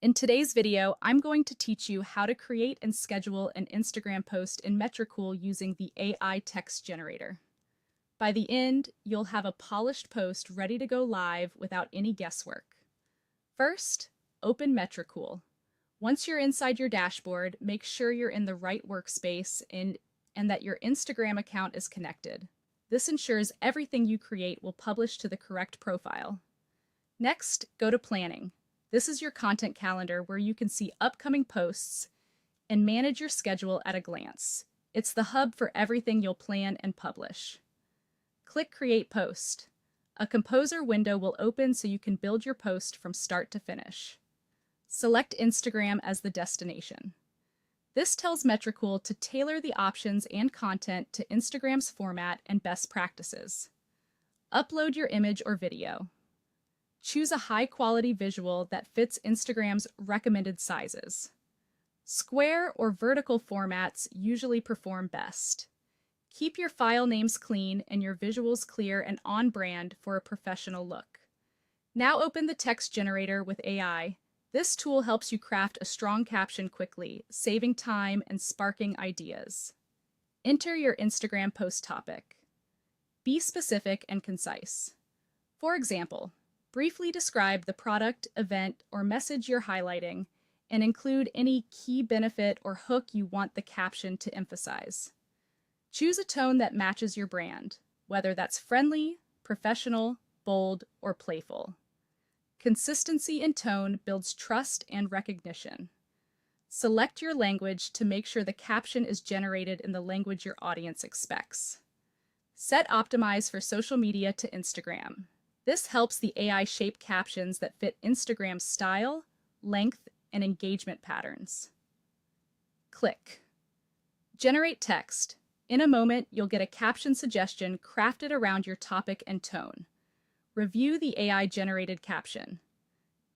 In today's video, I'm going to teach you how to create and schedule an Instagram post in Metricool using the AI text generator. By the end, you'll have a polished post ready to go live without any guesswork. First, open Metricool. Once you're inside your dashboard, make sure you're in the right workspace and that your Instagram account is connected. This ensures everything you create will publish to the correct profile. Next, go to Planning. This is your content calendar where you can see upcoming posts and manage your schedule at a glance. It's the hub for everything you'll plan and publish. Click Create Post. A composer window will open so you can build your post from start to finish. Select Instagram as the destination. This tells Metricool to tailor the options and content to Instagram's format and best practices. Upload your image or video. Choose a high-quality visual that fits Instagram's recommended sizes. Square or vertical formats usually perform best. Keep your file names clean and your visuals clear and on-brand for a professional look. Now open the text generator with AI. This tool helps you craft a strong caption quickly, saving time and sparking ideas. Enter your Instagram post topic. Be specific and concise. For example, briefly describe the product, event, or message you're highlighting, and include any key benefit or hook you want the caption to emphasize. Choose a tone that matches your brand, whether that's friendly, professional, bold, or playful. Consistency in tone builds trust and recognition. Select your language to make sure the caption is generated in the language your audience expects. Set Optimize for social media to Instagram. This helps the AI shape captions that fit Instagram's style, length, and engagement patterns. Click. Generate text. In a moment, you'll get a caption suggestion crafted around your topic and tone. Review the AI-generated caption.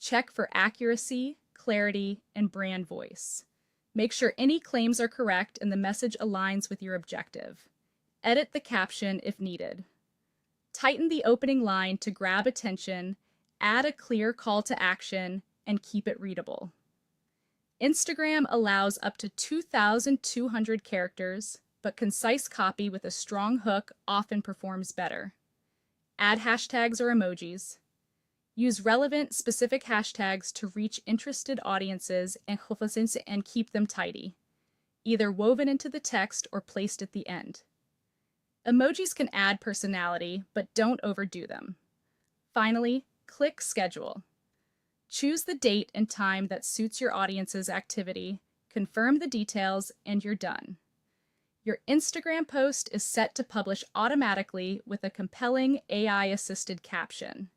Check for accuracy, clarity, and brand voice. Make sure any claims are correct and the message aligns with your objective. Edit the caption if needed. Tighten the opening line to grab attention, add a clear call to action, and keep it readable. Instagram allows up to 2,200 characters, but concise copy with a strong hook often performs better. Add hashtags or emojis. Use relevant, specific hashtags to reach interested audiences and keep them tidy, either woven into the text or placed at the end. Emojis can add personality, but don't overdo them. Finally, click Schedule. Choose the date and time that suits your audience's activity, confirm the details, and you're done. Your Instagram post is set to publish automatically with a compelling AI-assisted caption.